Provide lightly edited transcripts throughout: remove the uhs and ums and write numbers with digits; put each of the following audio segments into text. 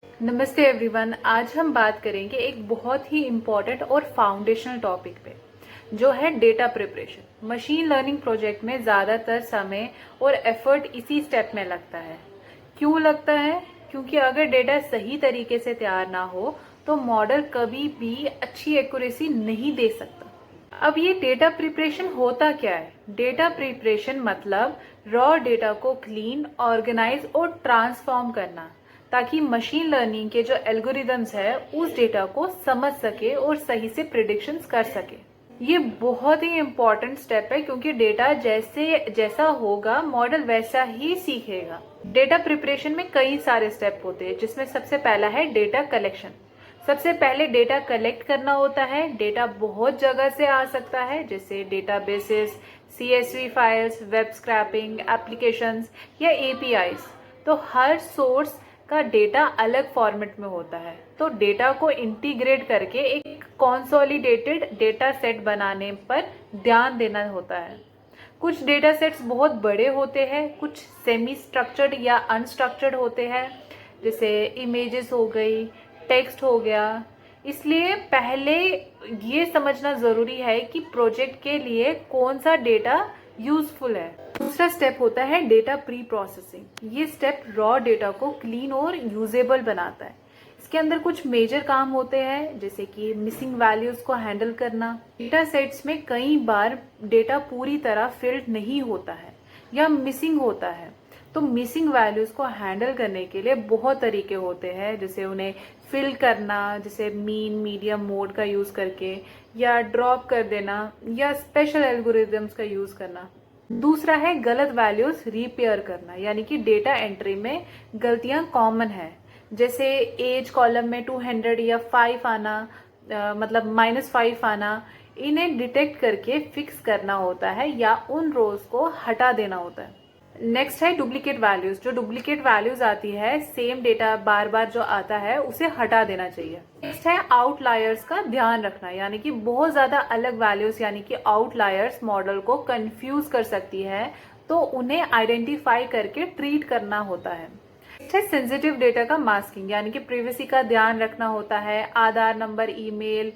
नमस्ते एवरीवन। आज हम बात करेंगे एक बहुत ही इम्पॉर्टेंट और फाउंडेशनल टॉपिक पे, जो है data preparation. Machine learning project में ज़्यादातर समय और एफर्ट इसी स्टेप में लगता है। क्यों लगता है? क्योंकि अगर डेटा सही तरीके से तैयार ना हो तो मॉडल कभी भी अच्छी एक्यूरेसी नहीं दे सकता। अब ये डेटा प्रिपरेशन होता क्या है? डेटा प्रिपरेशन मतलब रॉ डेटा को क्लीन, ऑर्गेनाइज और ट्रांसफॉर्म करना, ताकि मशीन लर्निंग के जो एल्गोरिदम्स है उस डेटा को समझ सके और सही से प्रिडिक्शंस कर सके। ये बहुत ही इम्पोर्टेंट स्टेप है, क्योंकि डेटा जैसा होगा मॉडल वैसा ही सीखेगा। डेटा प्रिपरेशन में कई सारे स्टेप होते हैं, जिसमें सबसे पहला है डेटा कलेक्शन। सबसे पहले डेटा कलेक्ट करना होता है। डेटा बहुत जगह से आ सकता है, जैसे databases, CSV files, web scrapping, applications या APIs। तो हर सोर्स का डेटा अलग फॉर्मेट में होता है, तो डेटा को इंटीग्रेट करके एक कंसोलिडेटेड डेटा सेट बनाने पर ध्यान देना होता है। कुछ डेटा सेट्स बहुत बड़े होते हैं, कुछ सेमी स्ट्रक्चर्ड या अनस्ट्रक्चर्ड होते हैं, जैसे इमेजेस हो गई, टेक्स्ट हो गया। इसलिए पहले ये समझना ज़रूरी है कि प्रोजेक्ट के लिए कौन सा डेटा यूजफुल है। दूसरा स्टेप होता है डेटा प्री प्रोसेसिंग। ये स्टेप रॉ डेटा को क्लीन और यूजेबल बनाता है। इसके अंदर कुछ मेजर काम होते हैं, जैसे कि मिसिंग वैल्यूज को हैंडल करना। डेटा सेट्स में कई बार डेटा पूरी तरह फिल्ड नहीं होता है या मिसिंग होता है, तो मिसिंग वैल्यूज को हैंडल करने के लिए बहुत तरीके होते हैं, जैसे उन्हें फिल करना, जैसे मीन मीडियम मोड का यूज करके, या ड्रॉप कर देना, या स्पेशल एल्गोरिदम्स का यूज करना। दूसरा है गलत वैल्यूज रिपेयर करना, यानी कि डेटा एंट्री में गलतियां कॉमन है, जैसे एज कॉलम में 200 या 5 आना, मतलब -5 आना। इन्हें डिटेक्ट करके फिक्स करना होता है या उन रोज को हटा देना होता है। नेक्स्ट है डुप्लीकेट वैल्यूज। जो डुप्लीकेट वैल्यूज आती है, सेम डेटा बार बार जो आता है, उसे हटा देना चाहिए। नेक्स्ट है आउटलायर्स का ध्यान रखना, यानी कि बहुत ज्यादा अलग वैल्यूज यानी कि आउटलायर्स मॉडल को कंफ्यूज कर सकती है, तो उन्हें आइडेंटिफाई करके ट्रीट करना होता है। सेंसिटिव डेटा का मास्किंग, यानी कि प्रिवेसी का ध्यान रखना होता है। आधार नंबर, ईमेल,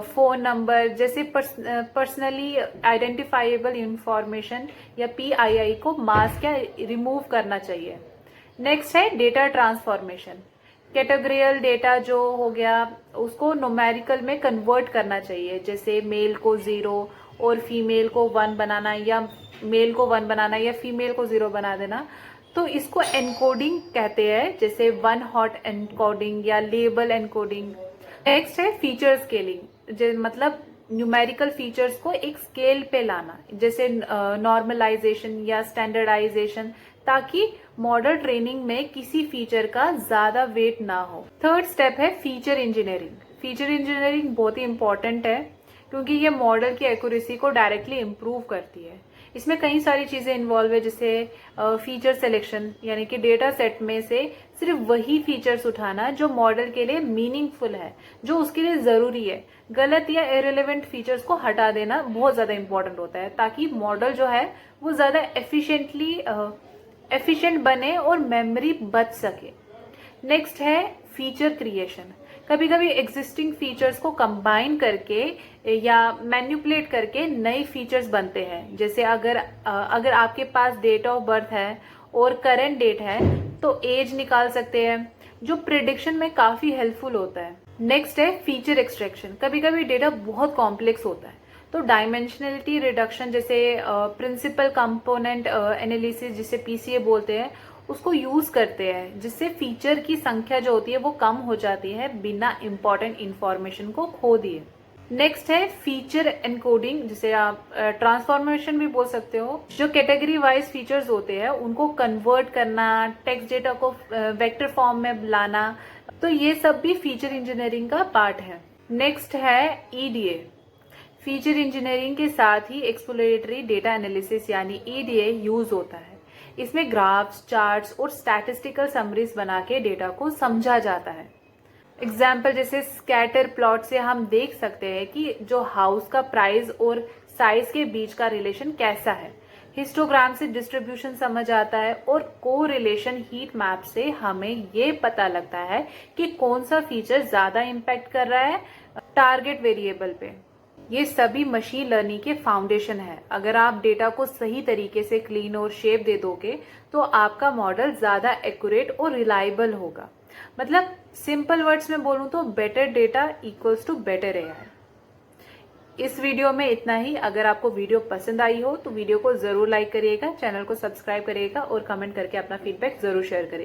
फोन नंबर जैसे पर्सनली आइडेंटिफाइबल इंफॉर्मेशन या PII को मास्क या रिमूव करना चाहिए। नेक्स्ट है डेटा ट्रांसफॉर्मेशन। कैटेगरियल डेटा जो हो गया, उसको न्यूमेरिकल में कन्वर्ट करना चाहिए, जैसे मेल को 0 और फीमेल को 1 बनाना, या मेल को 1 बनाना या फीमेल को 0 बना देना। तो इसको एनकोडिंग कहते हैं, जैसे 1 हॉट एनकोडिंग या लेबल एनकोडिंग। नेक्स्ट है फीचर स्केलिंग, मतलब न्यूमेरिकल फीचर्स को एक स्केल पे लाना, जैसे नॉर्मलाइजेशन या स्टैंडर्डाइजेशन, ताकि मॉडल ट्रेनिंग में किसी फीचर का ज्यादा वेट ना हो। थर्ड स्टेप है फीचर इंजीनियरिंग। फीचर इंजीनियरिंग बहुत ही इंपॉर्टेंट है, क्योंकि ये मॉडल की एक्यूरेसी को डायरेक्टली इम्प्रूव करती है। इसमें कई सारी चीजें इन्वॉल्व है, जैसे फीचर सिलेक्शन, यानी कि डेटा सेट में से सिर्फ वही फीचर्स उठाना जो मॉडल के लिए मीनिंगफुल है, जो उसके लिए जरूरी है। गलत या इरेलेवेंट फीचर्स को हटा देना बहुत ज्यादा इंपॉर्टेंट होता है, ताकि मॉडल जो है वो ज्यादा एफिशिएंट बने और मेमोरी बच सके। नेक्स्ट है फीचर क्रिएशन। कभी कभी एग्जिस्टिंग फीचर्स को कंबाइन करके या मैन्युपुलेट करके नए फीचर्स बनते हैं, जैसे अगर आपके पास डेट ऑफ बर्थ है और करंट डेट है, तो एज निकाल सकते हैं, जो प्रिडिक्शन में काफी हेल्पफुल होता है। नेक्स्ट है फीचर एक्सट्रैक्शन। कभी कभी डेटा बहुत कॉम्प्लेक्स होता है, तो डायमेंशनलिटी रिडक्शन, जैसे प्रिंसिपल कंपोनेंट एनालिसिस, जिसे PCA बोलते हैं, उसको यूज करते हैं, जिससे फीचर की संख्या जो होती है वो कम हो जाती है, बिना इंपॉर्टेंट इंफॉर्मेशन को खो दिए। नेक्स्ट है फीचर एनकोडिंग, जिसे आप ट्रांसफॉर्मेशन भी बोल सकते हो। जो कैटेगरी वाइज फीचर्स होते हैं उनको कन्वर्ट करना, टेक्स्ट डेटा को वेक्टर फॉर्म में लाना, तो ये सब भी फीचर इंजीनियरिंग का पार्ट है। नेक्स्ट है EDA। फीचर इंजीनियरिंग के साथ ही एक्सप्लोरेटरी डेटा एनालिसिस यानी EDA यूज होता है। इसमें ग्राफ्स, चार्ट्स और स्टैटिस्टिकल समरीज बना के डेटा को समझा जाता है। एग्जाम्पल जैसे स्कैटर प्लॉट से हम देख सकते हैं कि जो हाउस का प्राइस और साइज के बीच का रिलेशन कैसा है। हिस्टोग्राम से डिस्ट्रीब्यूशन समझ आता है और कोरिलेशन हीट मैप से हमें ये पता लगता है कि कौन सा फीचर ज्यादा इम्पैक्ट कर रहा है टारगेट वेरिएबल पे। ये सभी मशीन लर्निंग के फाउंडेशन है। अगर आप डेटा को सही तरीके से क्लीन और शेप दे दोगे तो आपका मॉडल ज्यादा एक्यूरेट और रिलायबल होगा। मतलब सिंपल वर्ड्स में बोलूं तो better data equals to better AI. इस वीडियो में इतना ही। अगर आपको वीडियो पसंद आई हो तो वीडियो को जरूर लाइक करिएगा, चैनल को सब्सक्राइब करिएगा और कमेंट करके अपना फीडबैक जरूर शेयर करिएगा।